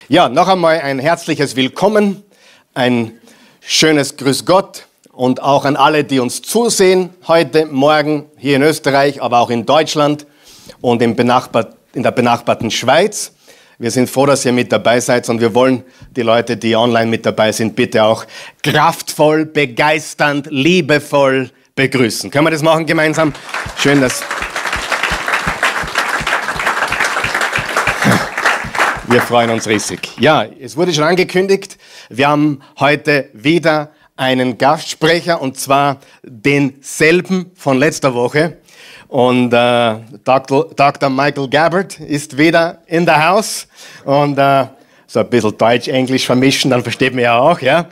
Ja, noch einmal ein herzliches Willkommen, ein schönes Grüß Gott und auch an alle, die uns zusehen heute, morgen hier in Österreich, aber auch in Deutschland und in der benachbarten Schweiz. Wir sind froh, dass ihr mit dabei seid und wir wollen die Leute, die online mit dabei sind, bitte auch kraftvoll, begeisternd, liebevoll begrüßen. Können wir das machen gemeinsam? Schön, dass... Wir freuen uns riesig. Ja, es wurde schon angekündigt, wir haben heute wieder einen Gastsprecher und zwar denselben von letzter Woche. Und Dr. Michael Gabbert ist wieder in the house und so ein bisschen Deutsch-Englisch vermischen, dann versteht man ja auch. Ja?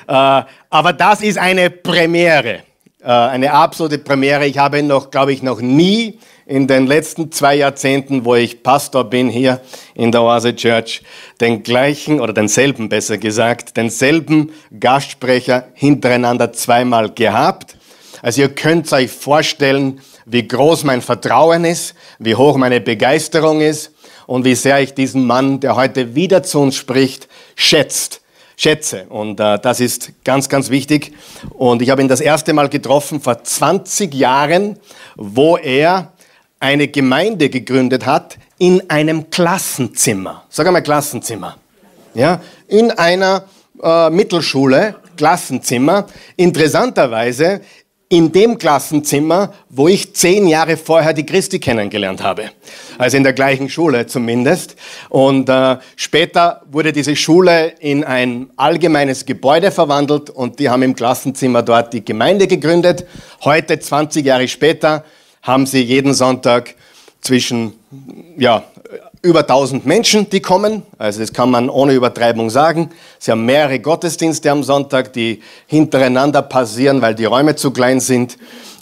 Aber das ist eine Premiere, eine absolute Premiere. Ich habe noch, glaube ich, noch nie in den letzten 2 Jahrzehnten, wo ich Pastor bin hier in der Oase Church, den gleichen oder denselben, besser gesagt, denselben Gastsprecher hintereinander zweimal gehabt. Also ihr könnt euch vorstellen, wie groß mein Vertrauen ist, wie hoch meine Begeisterung ist und wie sehr ich diesen Mann, der heute wieder zu uns spricht, schätze. Und das ist ganz, ganz wichtig. Und ich habe ihn das erste Mal getroffen vor 20 Jahren, wo er eine Gemeinde gegründet hat in einem Klassenzimmer. Sag einmal Klassenzimmer. Ja, in einer Mittelschule, Klassenzimmer. Interessanterweise in dem Klassenzimmer, wo ich 10 Jahre vorher die Christi kennengelernt habe. Also in der gleichen Schule zumindest. Und später wurde diese Schule in ein allgemeines Gebäude verwandelt und die haben im Klassenzimmer dort die Gemeinde gegründet. Heute, 20 Jahre später, haben sie jeden Sonntag zwischen über 1000 Menschen, die kommen. Also das kann man ohne Übertreibung sagen. Sie haben mehrere Gottesdienste am Sonntag, die hintereinander passieren, weil die Räume zu klein sind.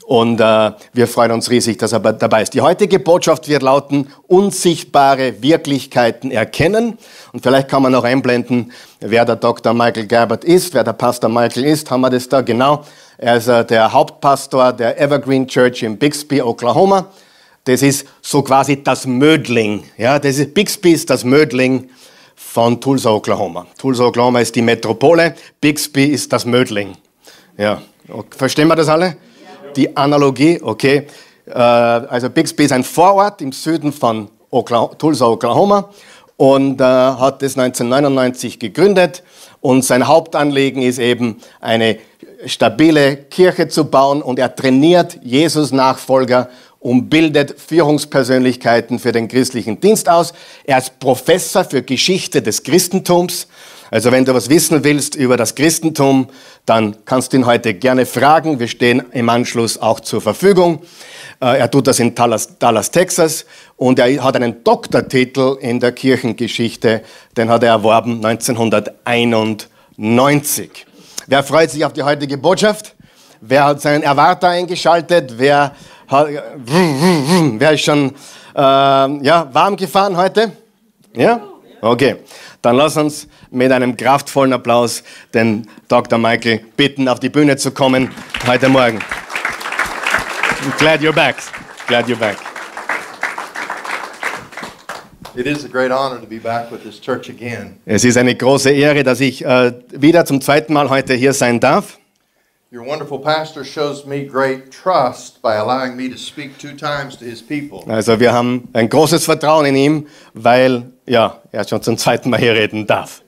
Und wir freuen uns riesig, dass er dabei ist. Die heutige Botschaft wird lauten, Unsichtbare Wirklichkeiten erkennen. Und vielleicht kann man noch einblenden, wer der Dr. Michael Gabbert ist, wer der Pastor Michael ist. Haben wir das da? Genau. Er ist der Hauptpastor der Evergreen Church in Bixby, Oklahoma. Das ist so quasi das Mödling. Ja, Bixby ist das Mödling von Tulsa, Oklahoma. Tulsa, Oklahoma ist die Metropole, Bixby ist das Mödling. Ja, verstehen wir das alle? Ja. Die Analogie, okay. Also Bixby ist ein Vorort im Süden von Tulsa, Oklahoma und hat das 1999 gegründet. Und sein Hauptanliegen ist eben, eine stabile Kirche zu bauen und er trainiert Jesus Nachfolger und bildet Führungspersönlichkeiten für den christlichen Dienst aus. Er ist Professor für Geschichte des Christentums. Also wenn du was wissen willst über das Christentum, dann kannst du ihn heute gerne fragen. Wir stehen im Anschluss auch zur Verfügung. Er tut das in Dallas, Texas und er hat einen Doktortitel in der Kirchengeschichte. Den hat er erworben 1991. Wer freut sich auf die heutige Botschaft? Wer hat seinen Erwarter eingeschaltet? Wer ist schon warm gefahren heute? Ja? Okay. Dann lass uns mit einem kraftvollen Applaus den Dr. Michael bitten, auf die Bühne zu kommen heute Morgen. Glad you're back. Glad you're back. It is a great honor to be back with this church again. Es ist eine große Ehre, dass ich wieder zum zweiten Mal heute hier sein darf. Your wonderful pastor shows me great trust by allowing me to speak 2 times to his people. Also wir haben ein großes Vertrauen in ihm, weil er schon zum zweiten Mal hier reden darf.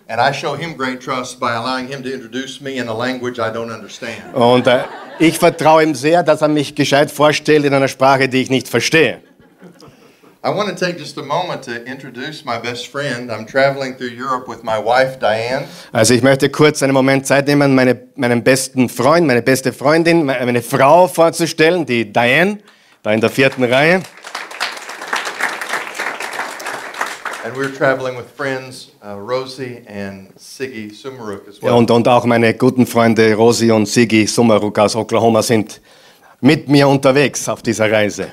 And I show him great trust by allowing him to introduce me in a language I don't understand. Und ich vertraue ihm sehr, dass er mich gescheit vorstellt in einer Sprache, die ich nicht verstehe. I want to take just a moment to introduce my best friend. I'm traveling through Europe with my wife Diane. Also ich möchte kurz einen Moment Zeit nehmen, meinen besten Freund, meine beste Freundin, meine Frau vorzustellen, die Diane, da in der 4. Reihe. And we're traveling with friends Rosie and Siggy Sumaruk as well. Ja, und auch meine guten Freunde Rosie und Siggy Sumaruk aus Oklahoma sind mit mir unterwegs auf dieser Reise.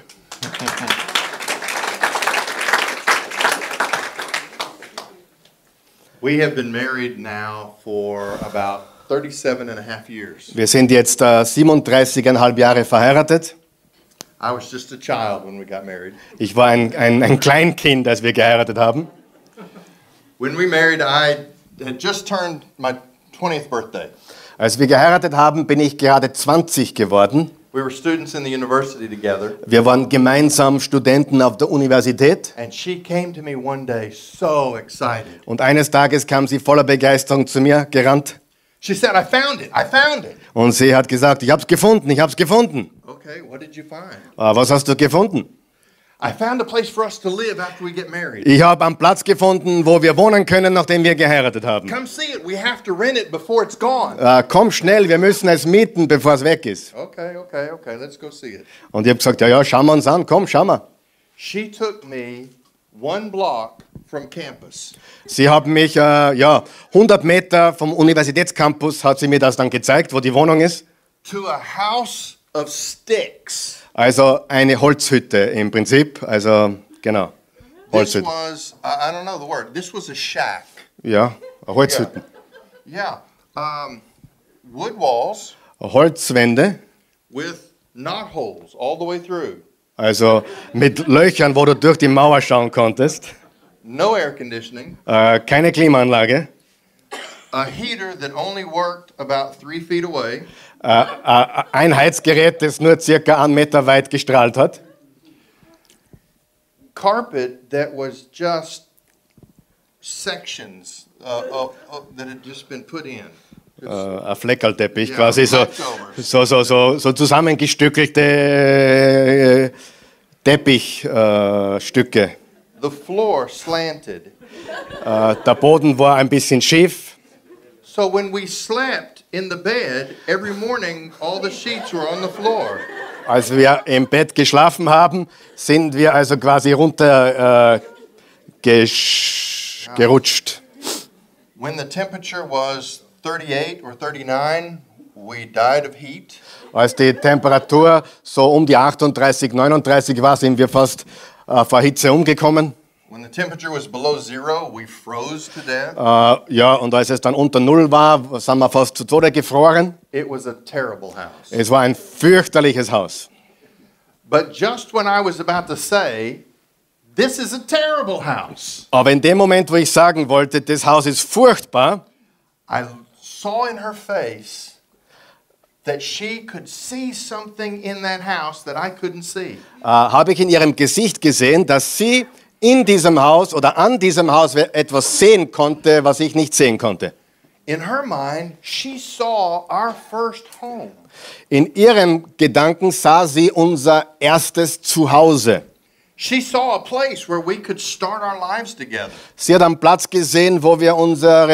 We have been married now for about 37.5 years. Wir sind jetzt 37,5 Jahre verheiratet. I was just a child when we got married. Ich war ein Kleinkind, als wir geheiratet haben. When we married, I had just turned my 20th birthday. Als wir geheiratet haben, bin ich gerade 20 geworden. We were students in the university together. Wir waren gemeinsam Studenten auf der Universität. And she came to me one day so excited. Und eines Tages kam sie voller Begeisterung zu mir gerannt. She said, I found it. Und sie hat gesagt, ich hab's gefunden. Okay, what did you find? Was hast du gefunden? I found a place for us to live after we get married. Ich habe einen Platz gefunden, wo wir wohnen können, nachdem wir geheiratet haben. Come see it. We have to rent it before it's gone. Komm schnell, wir müssen es mieten, bevor es weg ist. Okay. Let's go see it. Und ich habe gesagt, ja, schauen wir uns an, komm, schau mal. She took me 1 block from campus. Sie haben mich, 100 Meter vom Universitätscampus hat sie mir das dann gezeigt, wo die Wohnung ist. To a house of sticks. Also eine Holzhütte im Prinzip, also genau, This Holzhütte. was, I don't know the word, this was a shack. Ja, eine Holzhütte. Yeah. Wood walls Holzwände, with knot holes all the way through. also mit Löchern, wo du durch die Mauer schauen konntest. No air conditioning. Keine Klimaanlage. A heater that only worked about 3 feet away. Ein Heizgerät, das nur circa 1 Meter weit gestrahlt hat. Carpet that was just sections that had just been put in. Ein Fleckerlteppich, Ja, quasi so zusammengestückelte Teppichstücke. The floor slanted. Der Boden war ein bisschen schief. So when we slept in the bed, every morning all the sheets were on the floor. Als wir im Bett geschlafen haben, sind wir also quasi runter gerutscht. When the temperature was 38 or 39, we died of heat. Als die Temperatur so um die 38, 39 war, sind wir fast vor Hitze umgekommen. When the temperature was below 0, we froze to death. Und als es dann unter Null war, sind wir fast zu Tode gefroren. It was a terrible house. Es war ein fürchterliches Haus. But just when I was about to say, this is a terrible house, Aber in dem Moment, wo ich sagen wollte, das Haus ist furchtbar, I saw in her face that she could see something in that house that I couldn't see. habe ich in ihrem Gesicht gesehen, dass sie in diesem Haus oder an diesem Haus etwas sehen konnte, was ich nicht sehen konnte. In her mind, she saw our first home. In ihrem Gedanken sah sie unser erstes Zuhause. She saw a place where we could start our lives together. Sie hat einen Platz gesehen, wo wir unser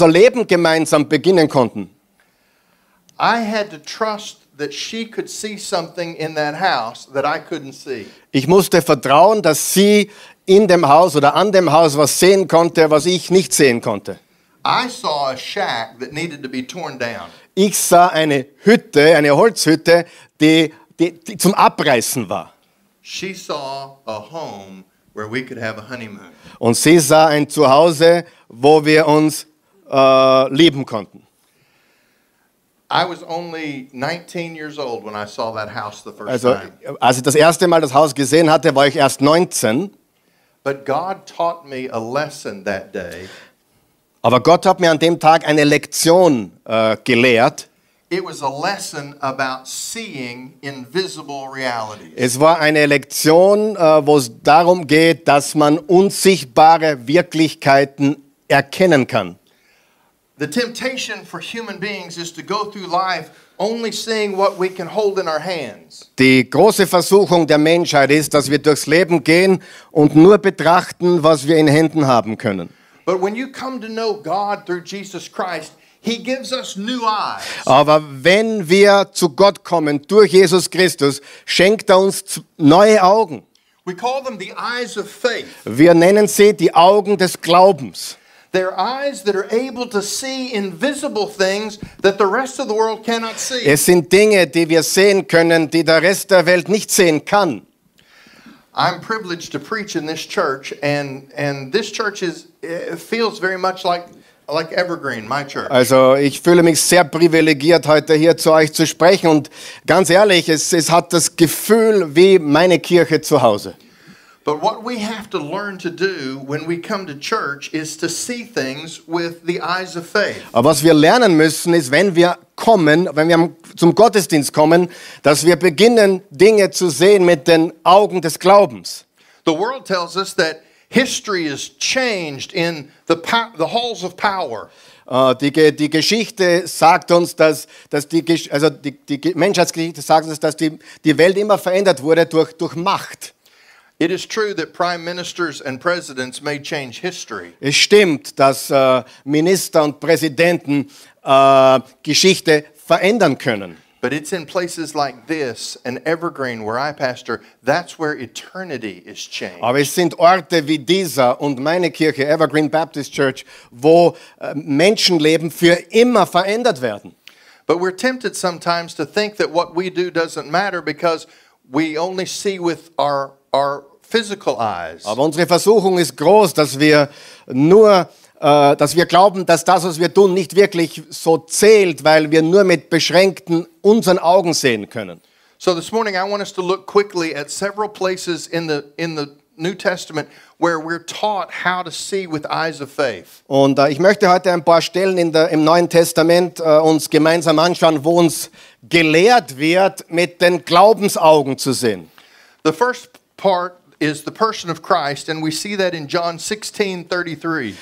Leben gemeinsam beginnen konnten. I had to trust that she could see something in that house that I couldn't see. Ich musste vertrauen, dass sie in dem Haus oder an dem Haus was sehen konnte, was ich nicht sehen konnte. I saw a shack that needed to be torn down. Ich sah eine Hütte, eine Holzhütte, die zum Abreißen war. She saw a home where we could have a honeymoon. Und sie sah ein Zuhause, wo wir uns lieben konnten. I was only 19 years old when I saw that house the first Also, time. als ich das erste Mal das Haus gesehen hatte, war ich erst 19. But God taught me a lesson that day. Aber Gott hat mir an dem Tag eine Lektion gelehrt. It was a lesson about seeing invisible realities. Es war eine Lektion, wo es darum geht, dass man unsichtbare Wirklichkeiten erkennen kann. The temptation for human beings is to go through life only seeing what we can hold in our hands. Die große Versuchung der Menschheit ist, dass wir durchs Leben gehen und nur betrachten, was wir in Händen haben können. But when you come to know God through Jesus Christ, He gives us new eyes. Aber wenn wir zu Gott kommen durch Jesus Christus, schenkt er uns neue Augen. We call them the eyes of faith. Wir nennen sie die Augen des Glaubens. They're eyes that are able to see invisible things that the rest of the world cannot see. Es sind Dinge, die wir sehen können, die der Rest der Welt nicht sehen kann. I'm privileged to preach in this church, and this church feels very much like Evergreen, my church. Also ich fühle mich sehr privilegiert, heute hier zu euch zu sprechen. Und ganz ehrlich, es hat das Gefühl wie meine Kirche zu Hause. But what we have to learn to do when we come to church is to see things with the eyes of faith. Aber was wir lernen müssen, ist, wenn wir zum Gottesdienst kommen, dass wir beginnen, Dinge zu sehen mit den Augen des Glaubens. The world tells us that history is changed in the halls of power. Die Geschichte sagt uns, dass die Menschheitsgeschichte sagt uns, dass die Welt immer verändert wurde durch Macht. It is true that prime ministers and presidents may change history. Es stimmt, dass Minister und Präsidenten Geschichte verändern können. But it's in places like this and Evergreen, where I pastor, that's where eternity is changed. Aber es sind Orte wie dieser und meine Kirche, Evergreen Baptist Church, wo Menschenleben für immer verändert werden. But we're tempted sometimes to think that what we do doesn't matter because we only see with our physical eyes. Aber unsere Versuchung ist groß, dass wir glauben, dass das, was wir tun, nicht wirklich so zählt, weil wir nur mit beschränkten unseren Augen sehen können. So this morning I want us to look quickly at several places in the New Testament where we're taught how to see with eyes of faith. Und ich möchte heute ein paar Stellen im Neuen Testament uns gemeinsam anschauen, wo uns gelehrt wird, mit den Glaubensaugen zu sehen. The first part is the person of Christ, and we see that in John 16:33.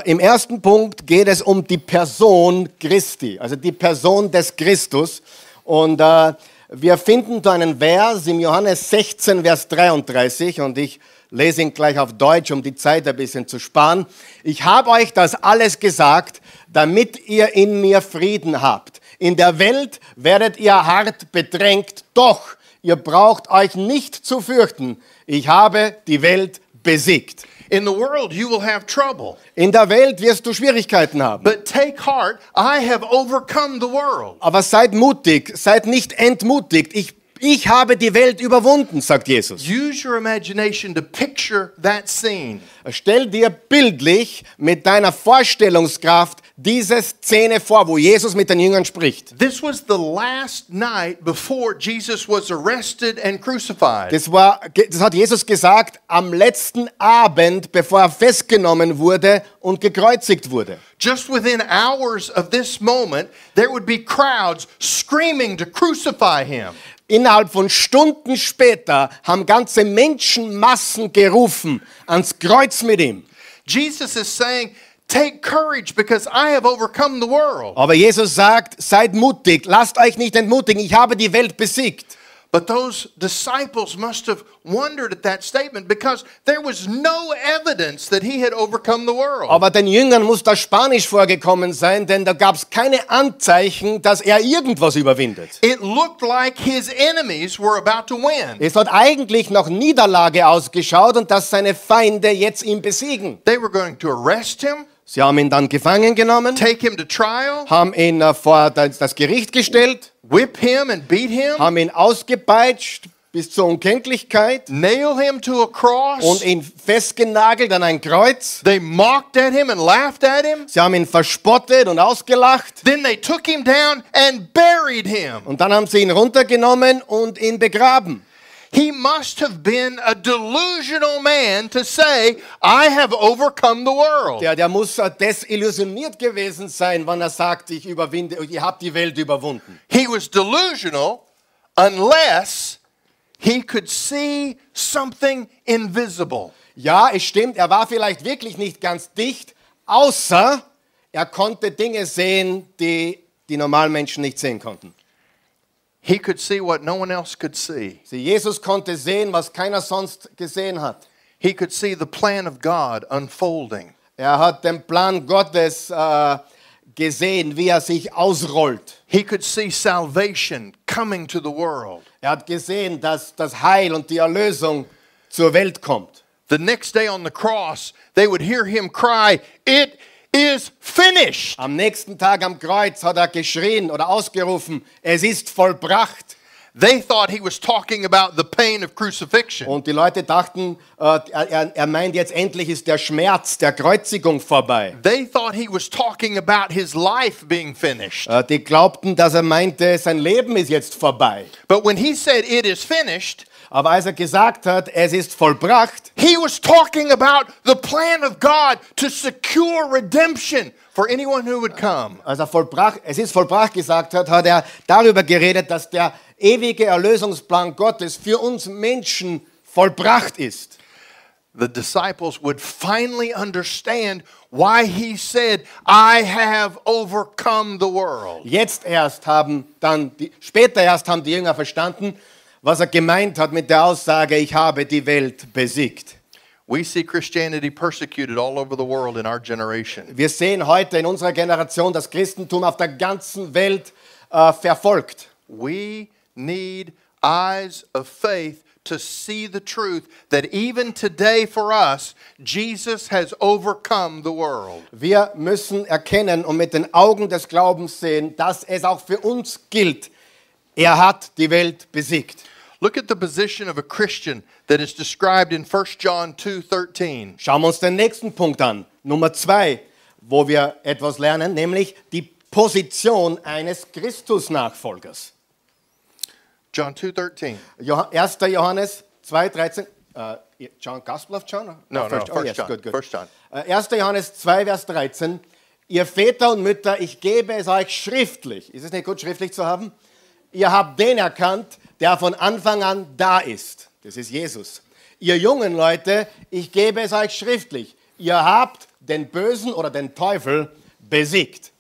Im ersten Punkt geht es um die Person Christi, also die Person des Christus. Und wir finden da einen Vers im Johannes 16, Vers 33, und ich lese ihn gleich auf Deutsch, um die Zeit ein bisschen zu sparen. Ich habe euch das alles gesagt, damit ihr in mir Frieden habt. In der Welt werdet ihr hart bedrängt, doch ihr braucht euch nicht zu fürchten. Ich habe die Welt besiegt. In the world you will have trouble. In der Welt wirst du Schwierigkeiten haben. But take heart, I have overcome the world. Aber seid mutig, seid nicht entmutigt. Ich habe die Welt überwunden, sagt Jesus. Use your imagination to picture that scene. Stell dir bildlich mit deiner Vorstellungskraft diese Szene vor, wo Jesus mit den Jüngern spricht. This was the last night before Jesus was arrested and crucified. Das hat Jesus gesagt am letzten Abend, bevor er festgenommen wurde und gekreuzigt wurde. Just within hours of this moment, there would be crowds screaming to crucify him. Innerhalb von Stunden später haben ganze Menschenmassen gerufen, ans Kreuz mit ihm. Jesus is saying, take courage because I have overcome the world. Aber Jesus sagt, seid mutig, lasst euch nicht entmutigen, ich habe die Welt besiegt. But those disciples must have wondered at that statement because there was no evidence that he had overcome the world. Aber den Jüngern muss das Spanisch vorgekommen sein, denn da gab es keine Anzeichen, dass er irgendwas überwindet. It looked like his enemies were about to win. Es hat eigentlich nach Niederlage ausgeschaut und dass seine Feinde jetzt ihn besiegen. They were going to arrest him. Sie haben ihn dann gefangen genommen, Take him to trial, haben ihn vor das Gericht gestellt, whip him and beat him, haben ihn ausgepeitscht bis zur Unkenntlichkeit nail him to a cross. und ihn festgenagelt an ein Kreuz. They mocked at him and laughed at him. Sie haben ihn verspottet und ausgelacht Then they took him down and buried him. und dann haben sie ihn runtergenommen und ihn begraben. He must have been a delusional man to say, I have overcome the world. Der muss desillusioniert gewesen sein, wenn er sagt, ich habe die Welt überwunden. He was delusional unless he could see something invisible. Ja, es stimmt, er war vielleicht wirklich nicht ganz dicht, außer er konnte Dinge sehen, die Normalmenschen nicht sehen konnten. He could see what no one else could see. Jesus konnte sehen, was keiner sonst gesehen hat. He could see the plan of God unfolding. Er hat den Plan Gottes gesehen, wie er sich ausrollt. He could see salvation coming to the world. Er hat gesehen, dass das Heil und die Erlösung zur Welt kommt. The next day on the cross, they would hear him cry, "It is finished." Am nächsten Tag am Kreuz hat er geschrien oder ausgerufen, es ist vollbracht. They thought he was talking about the pain of crucifixion. Und die Leute dachten, er meint jetzt endlich ist der Schmerz der Kreuzigung vorbei. They thought he was talking about his life being finished. Die glaubten, dass er meinte, sein Leben ist jetzt vorbei. But when he said it is finished, Aber als er gesagt hat, es ist vollbracht, he was talking about the plan of God to secure redemption for anyone who would come. als er es ist vollbracht gesagt hat, hat er darüber geredet, dass der ewige Erlösungsplan Gottes für uns Menschen vollbracht ist. The disciples would finally understand why he said, I have overcome the world. Später erst haben die Jünger verstanden, was er gemeint hat mit der Aussage, ich habe die Welt besiegt. We see Christianity persecuted all over the world in our generation. Wir sehen heute in unserer Generation das Christentum auf der ganzen Welt verfolgt. We need eyes of faith to see the truth that even today for us, Jesus has overcome the world. Wir müssen erkennen und mit den Augen des Glaubens sehen, dass es auch für uns gilt. Er hat die Welt besiegt. Look at the position of a Christian that is described in 1 John 2:13. Schauen wir uns den nächsten Punkt an. Nummer 2, wo wir etwas lernen, nämlich die Position eines Christus-Nachfolgers. John 2:13. 1. Johannes 2,13. John, Gospel of John? No, First, First yes, John. good. 1 John. 1. Johannes 2, Vers 13. Ihr Väter und Mütter, ich gebe es euch schriftlich. Ist es nicht gut, schriftlich zu haben? Ihr habt den erkannt, der von Anfang an da ist. Das ist Jesus. Ihr jungen Leute, ich gebe es euch schriftlich. Ihr habt den Bösen oder den Teufel besiegt.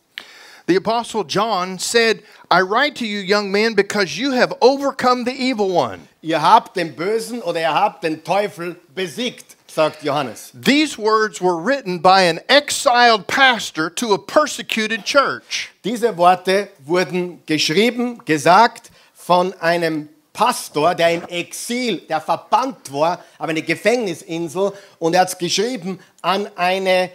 The Apostle John said, I write to you, young men, because you have overcome the evil one. Ihr habt den Bösen oder ihr habt den Teufel besiegt, sagt Johannes. These words were written by an exiled pastor to a persecuted church. Diese Worte wurden geschrieben, gesagt von einem Pastor, der im Exil, der verbannt war, auf eine Gefängnisinsel, und er hat es geschrieben an eine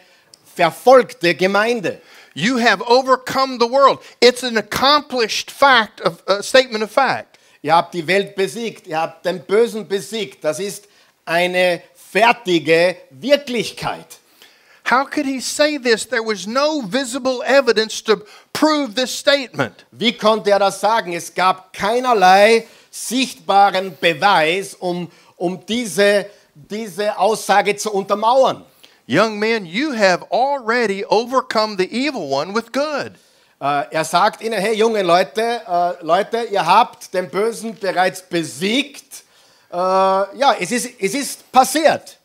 verfolgte Gemeinde. You have overcome the world. It's an accomplished fact, a statement of fact. Ihr habt die Welt besiegt, ihr habt den Bösen besiegt. Das ist eine fertige Wirklichkeit. How could he say this? There was no visible evidence to prove this statement. Wie konnte er das sagen? Es gab keinerlei sichtbaren Beweis, um diese Aussage zu untermauern. Young men, you have already overcome the evil one with good. Er sagt ihnen, hey junge Leute, ihr habt den Bösen bereits besiegt. Es ist passiert.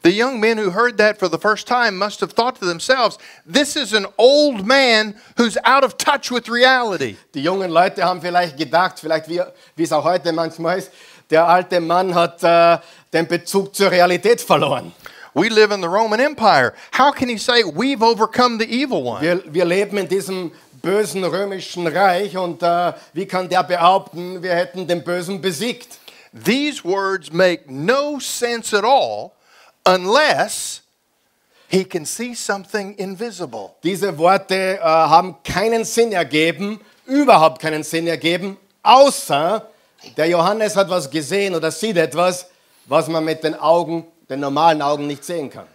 The young men who heard that for the first time must have thought to themselves, this is an old man who's out of touch with reality. Die jungen Leute haben vielleicht gedacht, wie es auch heute manchmal ist, der alte Mann hat den Bezug zur Realität verloren. We live in the Roman Empire. How can he say we've overcome the evil one? Wir leben in diesem bösen römischen Reich und wie kann der behaupten, wir hätten den Bösen besiegt? These words make no sense at all unless he can see something invisible. Diese Worte haben keinen Sinn ergeben, überhaupt keinen Sinn ergeben, außer der Johannes hat was gesehen oder sieht etwas, was man mit den normalen Augen nicht sehen kann.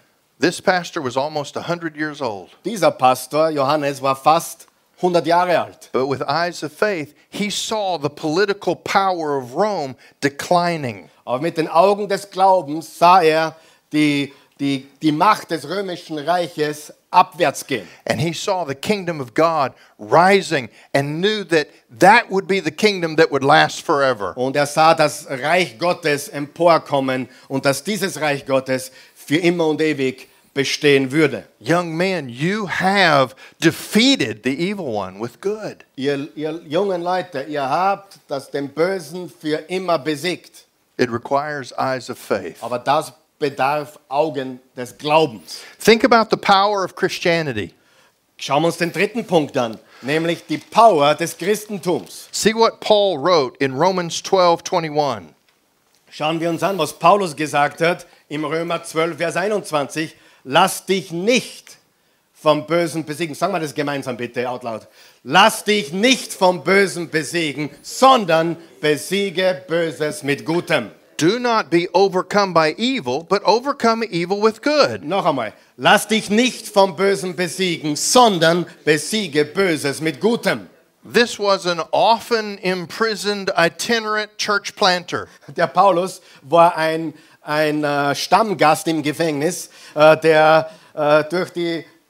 This pastor was almost 100 years old. Dieser Pastor, Johannes, war fast 100 Jahre alt. But with eyes of faith, he saw the political power of Rome declining. Aber mit den Augen des Glaubens sah er die Macht des römischen Reiches abwärts gehen. And he saw the kingdom of God rising and knew that that would be the kingdom that would last forever. Und er sah das Reich Gottes emporkommen und dass dieses Reich Gottes für immer und ewig bestehen würde. Young men, you have defeated the evil one with good. Ihr jungen Leute, ihr habt den Bösen für immer besiegt. It requires eyes of faith. Aber das bedarf Augen des Glaubens. Think about the power of Christianity. Schauen wir uns den dritten Punkt an, nämlich die Power des Christentums. See what Paul wrote in Romans 12:21. Schauen wir uns an, was Paulus gesagt hat im Römer 12, Vers 21. Lass dich nicht vom Bösen besiegen. Sagen wir das gemeinsam bitte, out loud. Lass dich nicht vom Bösen besiegen, sondern besiege Böses mit Gutem. Do not be overcome by evil, but overcome evil with good. Noch einmal. Lass dich nicht vom Bösen besiegen, sondern besiege Böses mit Gutem. This was an often imprisoned itinerant church planter. Der Paulus war ein Stammgast im Gefängnis, der durch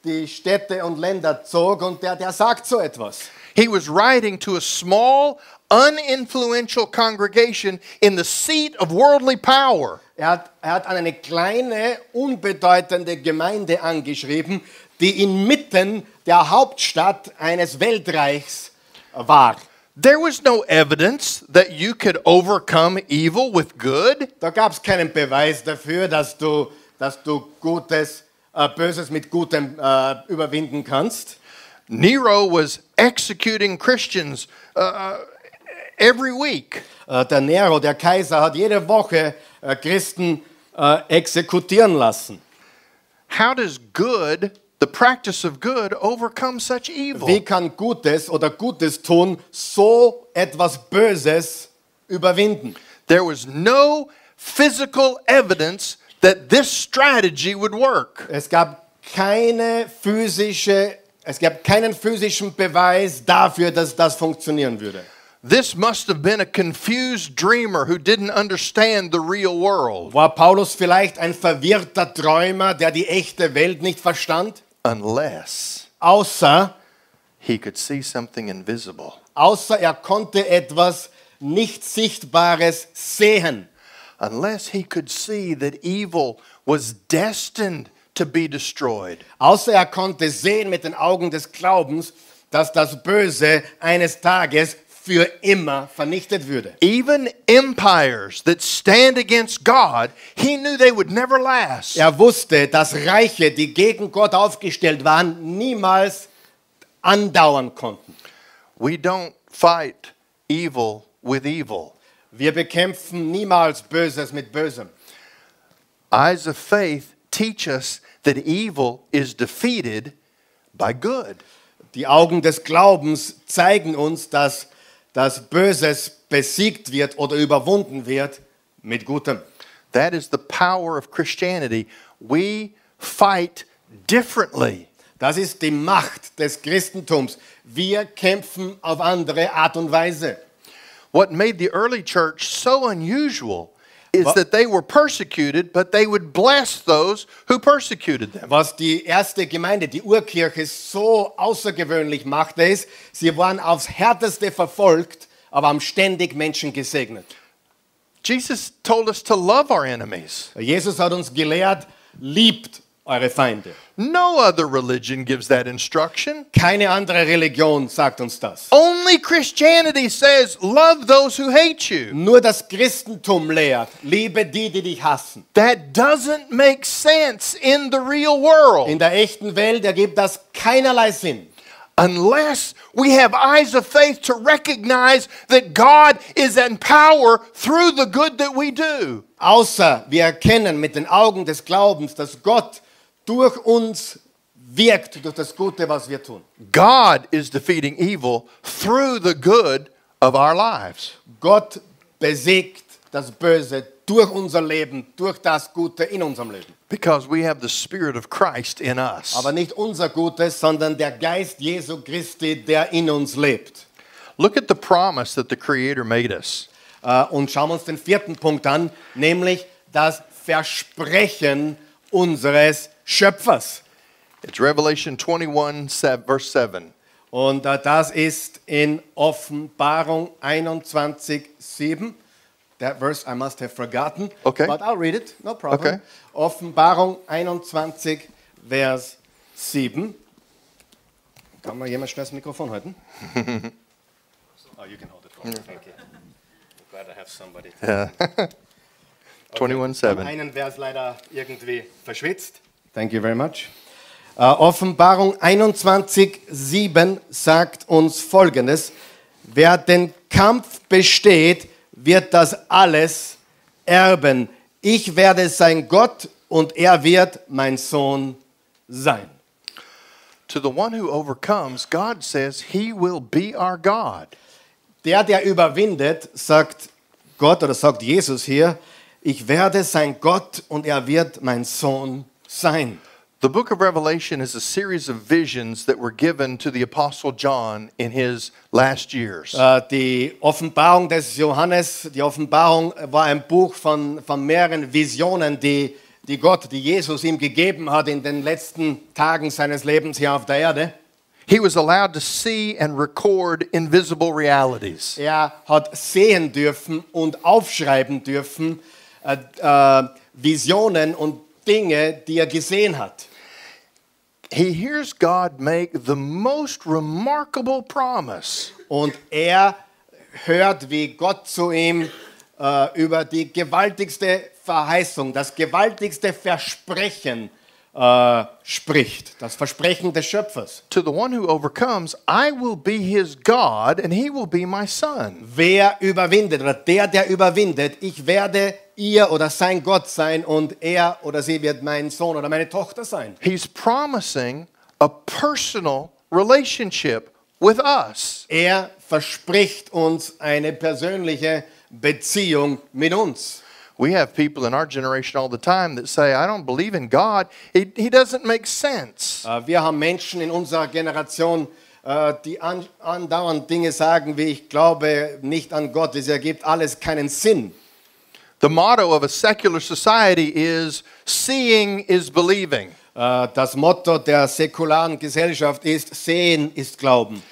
die Städte und Länder zog und der sagt so etwas. He was writing to a small, uninfluential congregation in the seat of worldly power. Er hat an eine kleine, unbedeutende Gemeinde angeschrieben, die inmitten der Hauptstadt eines Weltreichs war. There was no evidence that you could overcome evil with good. Da gab es keinen Beweis dafür, dass du Böses mit Gutem überwinden kannst. Nero was executing Christians every week. Der Nero, der Kaiser, hat jede Woche Christen exekutieren lassen. How does good, the practice of good, overcome such evil? Wie kann Gutes oder Gutes tun so etwas Böses überwinden? There was no physical evidence that this strategy would work. Es gab keinen physischen Beweis dafür, dass das funktionieren würde. This must have been a confused dreamer who didn't understand the real world. War Paulus vielleicht ein verwirrter Träumer, der die echte Welt nicht verstand? Unless Außer he could see something invisible. er konnte etwas nicht Sichtbares sehen. Unless he could see that evil was destined to be destroyed. Außer er konnte sehen mit den Augen des Glaubens, dass das Böse eines Tages für immer vernichtet würde. Even empires that stand against God, he knew they would never last. Er wusste, dass Reiche, die gegen Gott aufgestellt waren, niemals andauern konnten. We don't fight evil with evil. Wir bekämpfen niemals Böses mit Bösem. Eyes of faith teach us that evil is defeated by good. Die Augen des Glaubens zeigen uns, dass das Böses besiegt wird oder überwunden wird mit Gutem. That is the power of Christianity. We fight differently. Das ist die Macht des Christentums. Wir kämpfen auf andere Art und Weise. What made the early church so unusual is that they were persecuted, but they would bless those who persecuted them. Was die erste Gemeinde, die Urkirche, so außergewöhnlich machte, ist, sie waren aufs Härteste verfolgt, aber haben ständig Menschen gesegnet. Jesus told us to love our enemies. Jesus hat uns gelehrt, liebt eure Feinde. No other religion gives that instruction. Keine andere Religion sagt uns das. Only Christianity says, love those who hate you. Nur das Christentum lehrt, liebe die dich hassen. That doesn't make sense in the real world. In der echten Welt ergibt das keinerlei Sinn. Unless we have eyes of faith to recognize that God is in power through the good that we do. Außer wir erkennen mit den Augen des Glaubens, dass Gott durch uns wirkt, durch das Gute, was wir tun. God is defeating evil through the good of our lives. Gott besiegt das Böse durch unser Leben, durch das Gute in unserem Leben. Because we have the Spirit of Christ in us. Aber nicht unser Gutes, sondern der Geist Jesu Christi, der in uns lebt. Look at the promise that the Creator made us. Und schauen wir uns den vierten Punkt an, nämlich das Versprechen unseres Schöpfers. It's Revelation 21, verse 7. Und das ist in Offenbarung 21,7. That verse I must have forgotten, Okay. but I'll read it, no problem. Okay. Offenbarung 21, Vers 7. Kann mal jemand schnell das Mikrofon halten? Oh, you can hold it for me. Thank you. I'm glad I have somebody. Yeah. 21:7. Einen Vers leider irgendwie verschwitzt. Thank you very much. Offenbarung 21,7 sagt uns Folgendes: Wer den Kampf besteht, wird das alles erben. Ich werde sein Gott und er wird mein Sohn sein. To the one who overcomes, God says he will be our God. Der überwindet, sagt Gott oder sagt Jesus hier, ich werde sein Gott und er wird mein Sohn sein. The book of Revelation is a series of visions that were given to the Apostle John in his last years. Die Offenbarung des Johannes, die Offenbarung war ein Buch von mehreren Visionen, die Jesus ihm gegeben hat in den letzten Tagen seines Lebens hier auf der Erde. He was allowed to see and record invisible realities. Er hat sehen dürfen und aufschreiben dürfen Visionen und Dinge, die er gesehen hat. He hears God make the most remarkable promise. Und er hört, wie Gott zu ihm über die gewaltigste Verheißung, das gewaltigste Versprechen spricht. Das Versprechen des Schöpfers. To the one who overcomes, I will be his God and he will be my son. Wer überwindet oder der überwindet, ich werde ihr oder sein Gott sein und er oder sie wird mein Sohn oder meine Tochter sein. He's promising a personal relationship with us. Er verspricht uns eine persönliche Beziehung mit uns. We have people in our generation all the time that say, I don't believe in God. He doesn't make sense. Wir haben Menschen in unserer Generation, die andauernd Dinge sagen, wie ich glaube nicht an Gott. Es ergibt alles keinen Sinn. The motto of a secular society is, seeing is believing. Das Motto der säkularen Gesellschaft ist, sehen ist Glauben.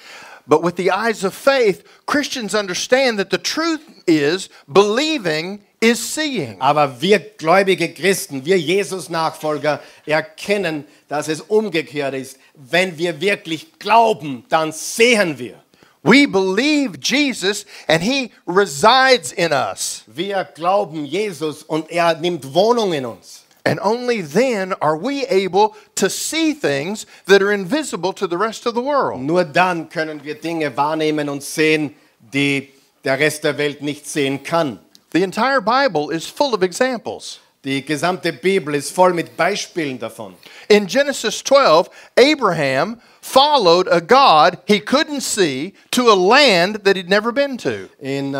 But with the eyes of faith, Christians understand that the truth is, believing is seeing. Aber wir gläubige Christen, wir Jesus Nachfolger erkennen, dass es umgekehrt ist. Wenn wir wirklich glauben, dann sehen wir. We believe Jesus and he resides in us. Wir glauben Jesus und er nimmt Wohnung in uns. And only then are we able to see things that are invisible to the rest of the world. Nur dann können wir Dinge wahrnehmen und sehen, die der Rest der Welt nicht sehen kann. The entire Bible is full of examples. Die gesamte Bibel ist voll mit Beispielen davon. In Genesis 12, Abraham followed a God he couldn't see to a land that he'd never been to. In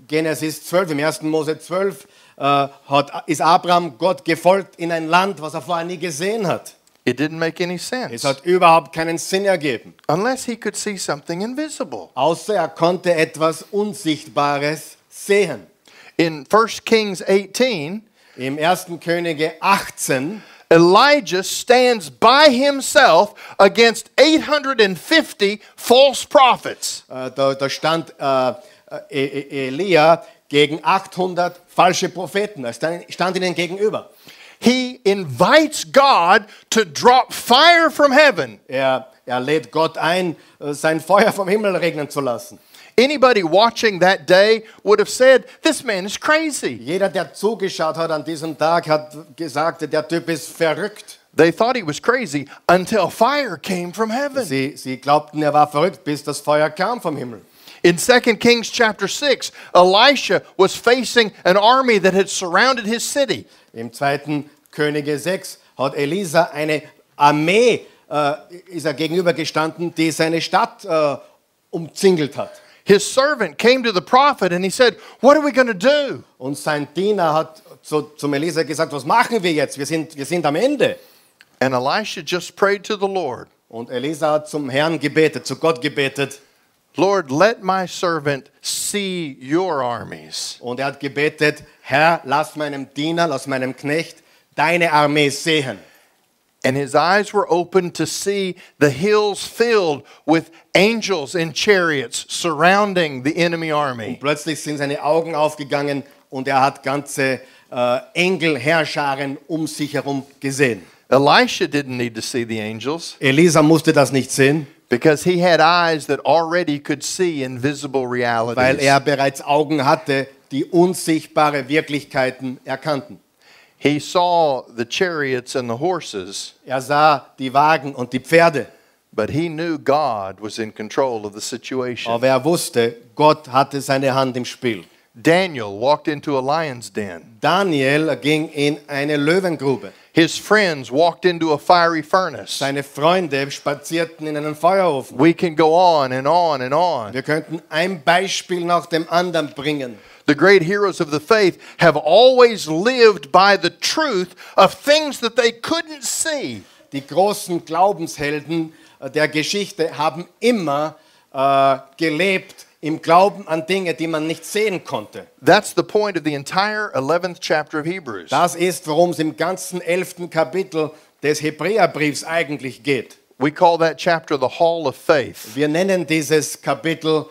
Genesis 12, im 1. Mose 12, ist Abraham Gott gefolgt in ein Land, was er vorher nie gesehen hat. It didn't make any Es sense hat überhaupt keinen Sinn ergeben. unless he could see something invisible. Außer er konnte etwas Unsichtbares sehen. In 1 Kings 18, Im 1. Könige 18 Elijah stands by himself against 850 false prophets. da stand Elia gegen 800 falsche Propheten. Er stand ihnen gegenüber. He invites God to drop fire from heaven. Er lädt Gott ein, sein Feuer vom Himmel regnen zu lassen. Anybody watching that day would have said, this man is crazy. Jeder, der zugeschaut hat an diesem Tag, hat gesagt, der Typ ist verrückt. They thought he was crazy until fire came from heaven. Sie glaubten, er war verrückt, bis das Feuer kam vom Himmel. In 2 Kings chapter 6, Elisha was facing an army that had surrounded his city. Im 2. Könige 6 hat Elisa eine Armee ist er gegenübergestanden, die seine Stadt umzingelt hat. His servant came to the prophet and he said, what are we going to do? Und sein Diener hat zum Elisa gesagt, was machen wir jetzt? Wir sind am Ende. And Elisha just prayed to the Lord. Und Elisa hat zum Herrn gebetet, zu Gott gebetet. Lord, let my servant see your armies. Und er hat gebetet, Herr, lass meinem Diener, lass meinem Knecht deine Armee sehen. And his eyes were opened to see the hills filled with angels in chariots surrounding the enemy army. Und plötzlich sind seine Augen aufgegangen und er hat ganze Engelherrscharen um sich herum gesehen. Elisha didn't need to see the angels Elisa musste das nicht sehen, because he had eyes that already could see invisible weil realities. er bereits Augen hatte, die unsichtbare Wirklichkeiten erkannten. He saw the chariots and the horses, Er sah die Wagen und die Pferde, but he knew God was in control of the situation. aber er wusste, Gott hatte seine Hand im Spiel. Daniel walked into a lion's den. Daniel ging in eine Löwengrube. His friends walked into a fiery furnace. Seine Freunde spazierten in einen Feuerofen. We can go on and on and on. Wir könnten ein Beispiel nach dem anderen bringen. The great heroes of the faith have always lived by the truth of things that they couldn't see. die großen Glaubenshelden der Geschichte haben immer gelebt im Glauben an Dinge, die man nicht sehen konnte. That's the point of the entire 11th chapter of Hebrews. Das ist, worum es im ganzen 11. Kapitel des Hebräerbriefs eigentlich geht. We call that chapter the Hall of Faith. Wir nennen dieses Kapitel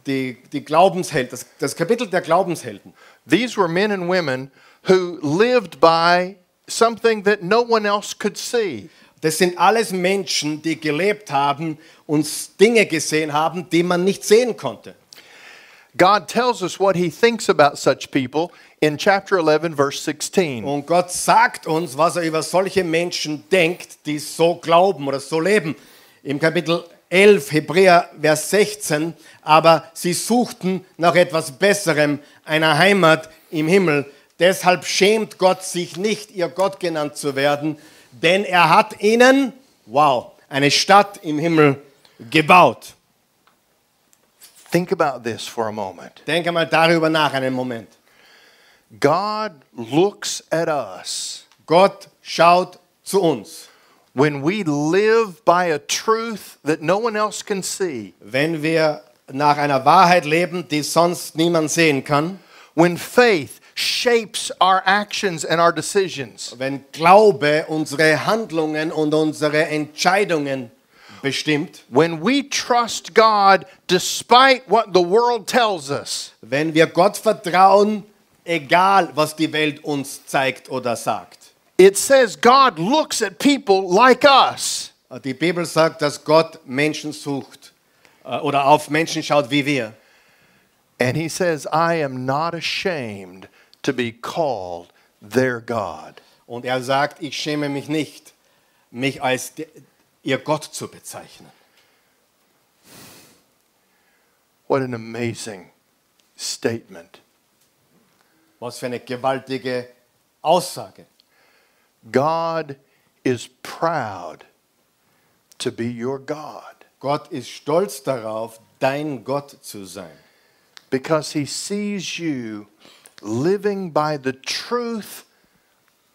die Glaubenshelden, das Kapitel der Glaubenshelden. These were men and women who lived by something that no one else could see. Das sind alles Menschen, die gelebt haben und Dinge gesehen haben, die man nicht sehen konnte. God tells us what he thinks about such people in chapter 11, verse 16. Und Gott sagt uns, was er über solche Menschen denkt, die so glauben oder so leben. Im Kapitel 11, Hebräer, Vers 16, aber sie suchten nach etwas Besserem, einer Heimat im Himmel. Deshalb schämt Gott sich nicht, ihr Gott genannt zu werden, denn er hat ihnen, eine Stadt im Himmel gebaut. Think about this for a moment. Denke mal darüber nach einen Moment. God looks at us Gott schaut zu uns. when we live by a truth that no one else can see. Wenn wir nach einer Wahrheit leben, die sonst niemand sehen kann. When faith shapes our actions and our decisions. Wenn Glaube unsere Handlungen und unsere Entscheidungen bestimmt. When we trust God despite what the world tells us. Wenn wir Gott vertrauen, egal was die Welt uns zeigt oder sagt. It says God looks at people like us. Die Bibel sagt, dass Gott Menschen sucht oder auf Menschen schaut wie wir. And he says, I am not ashamed to be called their God. Und er sagt, ich schäme mich nicht, mich als ihr Gott zu bezeichnen. What an amazing statement. Was für eine gewaltige Aussage. God is proud to be your God Gott ist stolz darauf, dein Gott zu sein. because he sees you living by the truth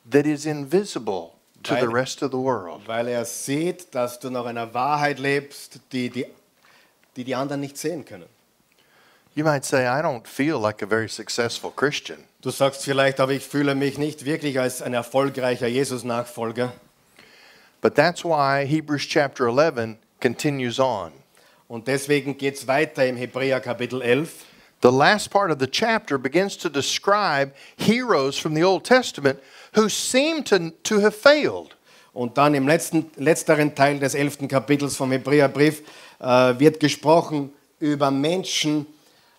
that is invisible to the rest of the world. Weil er sieht, dass du nach einer Wahrheit lebst, die anderen nicht sehen können. You might say, I don't feel like a very successful Christian. Du sagst vielleicht, aber ich fühle mich nicht wirklich als ein erfolgreicher Jesus-Nachfolger. But that's why Hebrews chapter 11 continues on. Und deswegen geht es weiter im Hebräer Kapitel 11. The last part of the chapter begins to describe heroes from the Old Testament who seem to have failed. Und dann im letzteren Teil des 11. Kapitels vom Hebräerbrief wird gesprochen über Menschen,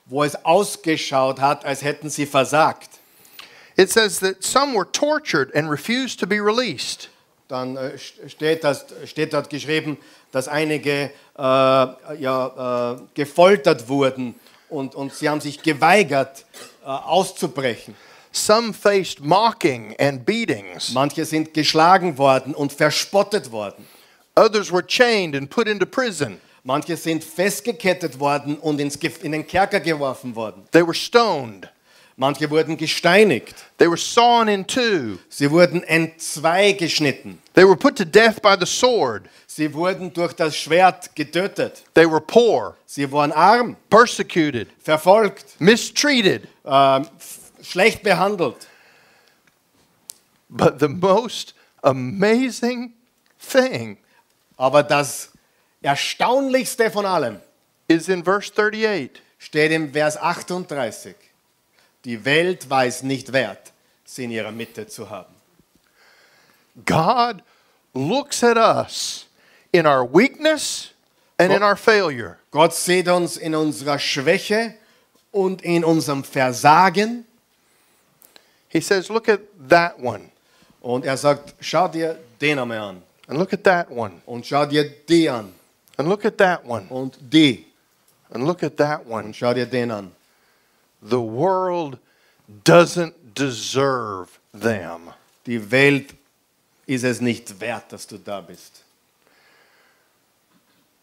wo es ausgeschaut hat, als hätten sie versagt. It says that some were tortured and refused to be released. Dann steht dort geschrieben, dass einige gefoltert wurden und sie haben sich geweigert, auszubrechen. Some faced mocking and beatings. Manche sind geschlagen worden und verspottet worden. Others were chained and put into prison. Manche sind festgekettet worden und in den Kerker geworfen worden. They were stoned. Manche wurden gesteinigt. They were sawn in two. Sie wurden entzwei geschnitten. They were put to death by the sword. Sie wurden durch das Schwert getötet. They were poor, Sie waren arm, persecuted, verfolgt, mistreated. schlecht behandelt. But the most amazing thing Aber das Erstaunlichste von allem is in verse 38. steht im Vers 38. Die Welt war es nicht wert, sie in ihrer Mitte zu haben. God looks at us in our weakness and in our failure. Gott sieht uns in unserer Schwäche und in unserem Versagen. He says, look at that one, Und er sagt, schau dir den einmal an. and look at that one, Und schau dir die an. and look at that one, Und die. and look at that one. Und schau dir den an. The world doesn't deserve them. Die Welt ist es nicht wert, dass du da bist.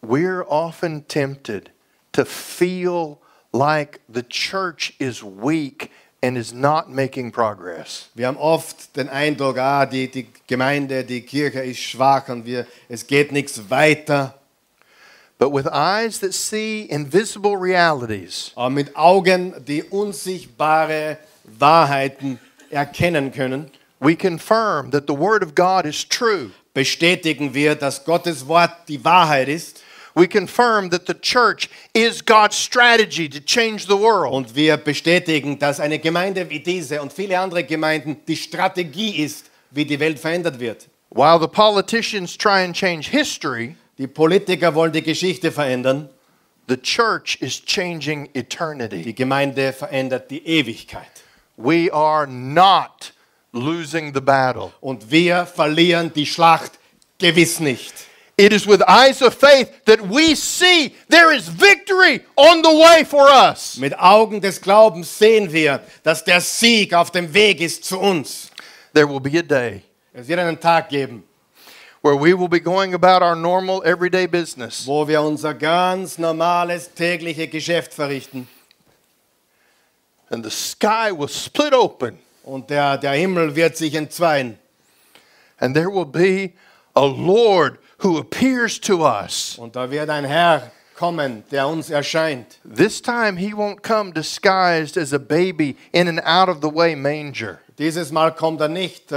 We're often tempted to feel like the church is weak and is not making progress. Wir haben oft den Eindruck, die Gemeinde, die Kirche ist schwach und es geht nichts weiter. But with eyes that see invisible realities, Aber mit Augen, die unsichtbare Wahrheiten erkennen können, we confirm that the Word of God is true. bestätigen wir, dass Gottes Wort die Wahrheit ist. We confirm that the church is God's strategy to change the world. Und wir bestätigen, dass eine Gemeinde wie diese und viele andere Gemeinden die Strategie ist, wie die Welt verändert wird. While the politicians try and change history, Die Politiker wollen die Geschichte verändern. the church is changing Die eternity. Gemeinde verändert die Ewigkeit. We are not losing the battle. Und wir verlieren die Schlacht gewiss nicht. It is with eyes of faith that we see there is victory on the way for us. Mit Augen des Glaubens sehen wir, dass der Sieg auf dem Weg ist zu uns. There will be a day Es wird einen Tag geben, where we will be going about our normal everyday business. wo wir unser ganz normales tägliche Geschäft verrichten. And the sky will split open. Und der Himmel wird sich entzweien. And there will be a Lord who appears to us. Und da wird ein Herr kommen, der uns erscheint. This time he won't come disguised as a baby in an out-of-the-way manger. Dieses Mal kommt er nicht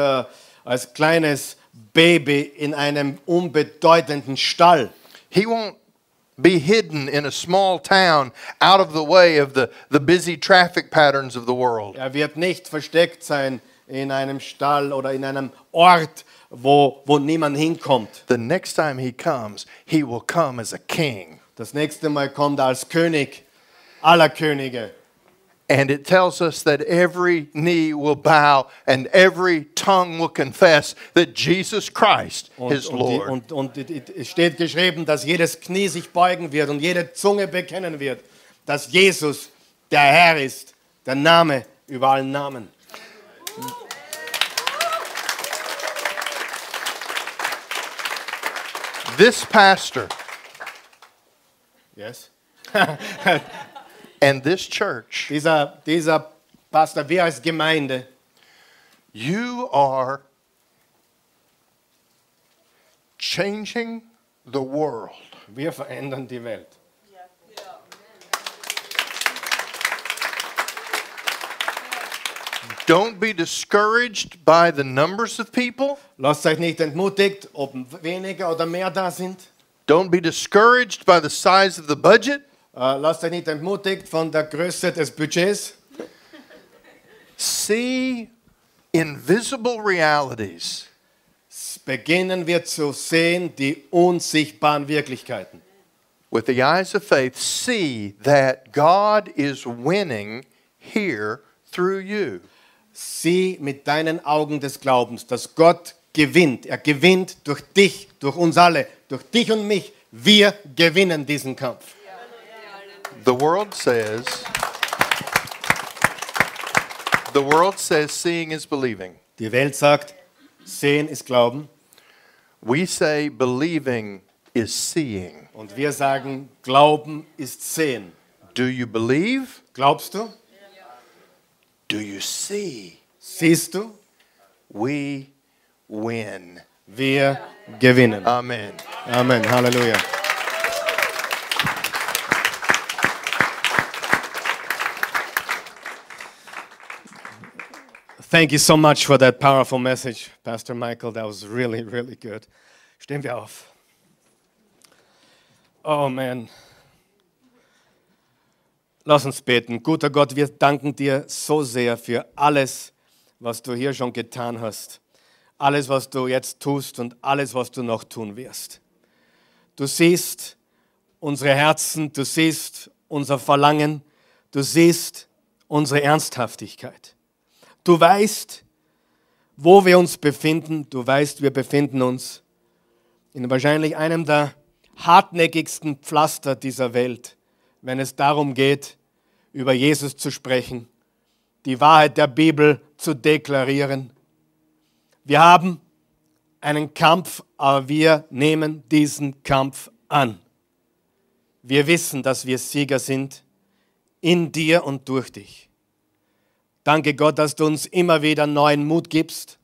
als kleines Baby in einem unbedeutenden Stall. He won't be hidden in a small town out of the way of the busy traffic patterns of the world. Er wird nicht versteckt sein in einem Stall oder in einem Ort, wo niemand hinkommt. The next time he will come as a king. Das nächste Mal kommt er als König aller Könige. And it tells us that every knee will bow and every tongue will confess that Jesus Christ is Lord. Und es steht geschrieben, dass jedes Knie sich beugen wird und jede Zunge bekennen wird, dass Jesus der Herr ist, der Name über allen Namen. This pastor Yes. and this church, Dieser Pastor, wir als Gemeinde, you are changing the world. wir verändern die Welt. Don't be discouraged by the numbers of people. Lasst euch nicht entmutigt, ob weniger oder mehr da sind. Don't be discouraged by the size of the budget. Lasst euch nicht entmutigt von der Größe des Budgets. See invisible realities. Beginnen wir zu sehen die unsichtbaren Wirklichkeiten. With the eyes of faith, see that God is winning here through you. Sieh mit deinen Augen des Glaubens, dass Gott gewinnt. Er gewinnt durch dich, durch uns alle, durch dich und mich. Wir gewinnen diesen Kampf. The world says seeing is believing. Die Welt sagt, sehen ist Glauben. We say believing is seeing. Und wir sagen, Glauben ist sehen. Do you believe? Glaubst du? Do you see? Siehst du? We win. Wir gewinnen. Amen. Amen. Halleluja. Thank you so much for that powerful message, Pastor Michael. That was really, really good. Stehen wir auf. Oh man. Lass uns beten. Guter Gott, wir danken dir so sehr für alles, was du hier schon getan hast. Alles, was du jetzt tust und alles, was du noch tun wirst. Du siehst unsere Herzen, du siehst unser Verlangen, du siehst unsere Ernsthaftigkeit. Du weißt, wo wir uns befinden. Du weißt, wir befinden uns in wahrscheinlich einem der hartnäckigsten Pflaster dieser Welt, wenn es darum geht, über Jesus zu sprechen, die Wahrheit der Bibel zu deklarieren. Wir haben einen Kampf, aber wir nehmen diesen Kampf an. Wir wissen, dass wir Sieger sind in dir und durch dich. Danke Gott, dass du uns immer wieder neuen Mut gibst,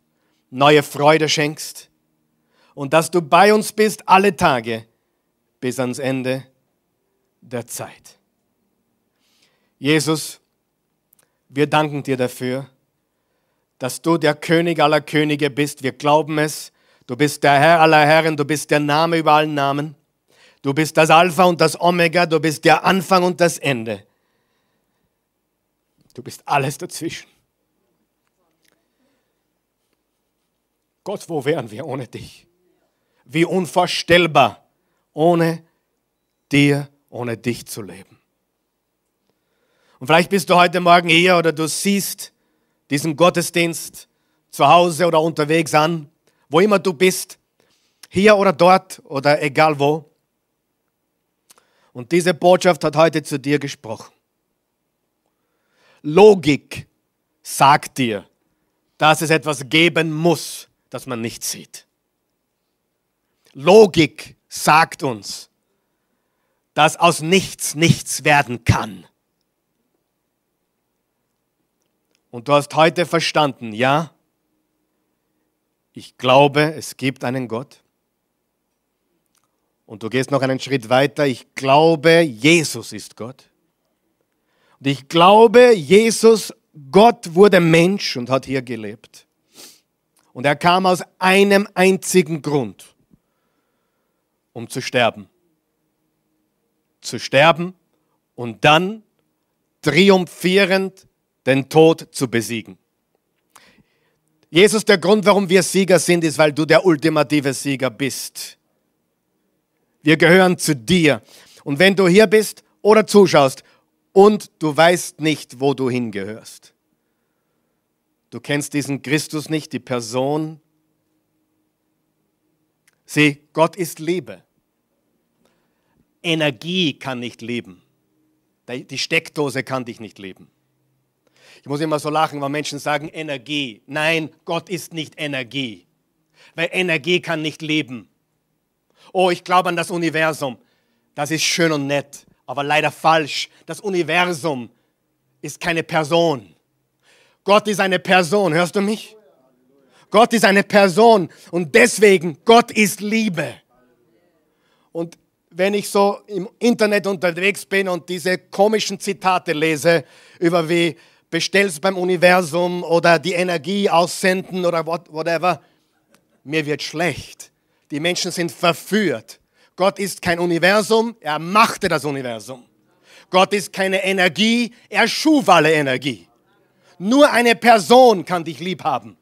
neue Freude schenkst und dass du bei uns bist alle Tage bis ans Ende der Zeit. Jesus, wir danken dir dafür, dass du der König aller Könige bist. Wir glauben es. Du bist der Herr aller Herren. Du bist der Name über allen Namen. Du bist das Alpha und das Omega. Du bist der Anfang und das Ende. Du bist alles dazwischen. Gott, wo wären wir ohne dich? Wie unvorstellbar, ohne dir, ohne dich zu leben. Und vielleicht bist du heute Morgen hier oder du siehst diesen Gottesdienst zu Hause oder unterwegs an, wo immer du bist, hier oder dort oder egal wo. Und diese Botschaft hat heute zu dir gesprochen. Logik sagt dir, dass es etwas geben muss, das man nicht sieht. Logik sagt uns, dass aus nichts nichts werden kann. Und du hast heute verstanden, ja, ich glaube, es gibt einen Gott. Und du gehst noch einen Schritt weiter, ich glaube, Jesus ist Gott. Und ich glaube, Jesus, Gott wurde Mensch und hat hier gelebt. Und er kam aus einem einzigen Grund, um zu sterben. Zu sterben und dann triumphierend den Tod zu besiegen. Jesus, der Grund, warum wir Sieger sind, ist, weil du der ultimative Sieger bist. Wir gehören zu dir. Und wenn du hier bist oder zuschaust und du weißt nicht, wo du hingehörst, du kennst diesen Christus nicht, die Person. Sieh, Gott ist Liebe. Energie kann nicht lieben. Die Steckdose kann dich nicht lieben. Ich muss immer so lachen, wenn Menschen sagen Energie. Nein, Gott ist nicht Energie. Weil Energie kann nicht leben. Oh, ich glaube an das Universum. Das ist schön und nett, aber leider falsch. Das Universum ist keine Person. Gott ist eine Person, hörst du mich? Gott ist eine Person und deswegen, Gott ist Liebe. Und wenn ich so im Internet unterwegs bin und diese komischen Zitate lese über wie bestellst beim Universum oder die Energie aussenden oder whatever, mir wird schlecht. Die Menschen sind verführt. Gott ist kein Universum, er machte das Universum. Gott ist keine Energie, er schuf alle Energie. Nur eine Person kann dich lieb haben.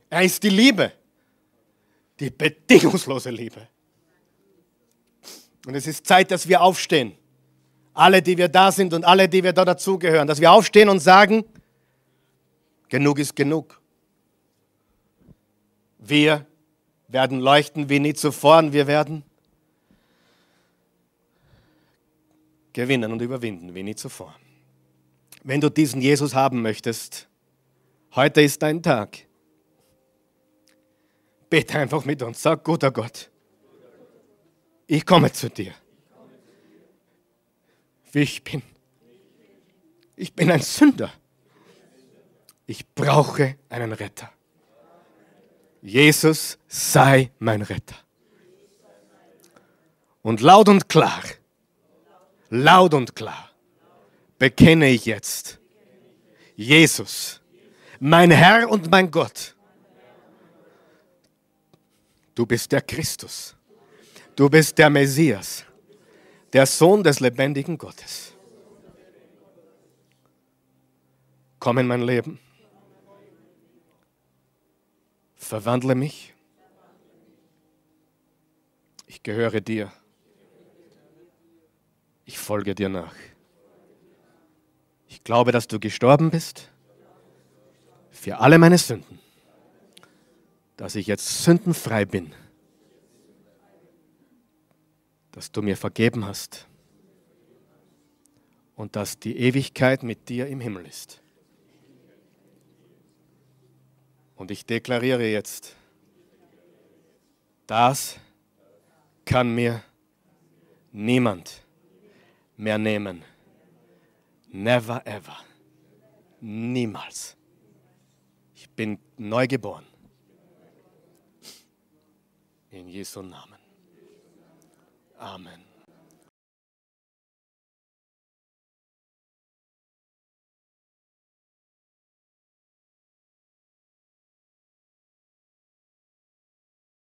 Er ist die Liebe, die bedingungslose Liebe. Und es ist Zeit, dass wir aufstehen. Alle, die wir da sind und alle, die wir da dazugehören, dass wir aufstehen und sagen, genug ist genug. Wir werden leuchten wie nie zuvor und wir werden gewinnen und überwinden wie nie zuvor. Wenn du diesen Jesus haben möchtest, heute ist dein Tag. Bete einfach mit uns, sag, guter Gott, ich komme zu dir, wie ich bin. Ich bin ein Sünder. Ich brauche einen Retter. Jesus sei mein Retter. Und laut und klar bekenne ich jetzt, Jesus, mein Herr und mein Gott, du bist der Christus, du bist der Messias, der Sohn des lebendigen Gottes. Komm in mein Leben, verwandle mich, ich gehöre dir, ich folge dir nach. Ich glaube, dass du gestorben bist für alle meine Sünden, dass ich jetzt sündenfrei bin, dass du mir vergeben hast und dass die Ewigkeit mit dir im Himmel ist. Und ich deklariere jetzt, das kann mir niemand mehr nehmen. Never ever. Niemals. Ich bin neu geboren. In Jesu Namen. Amen.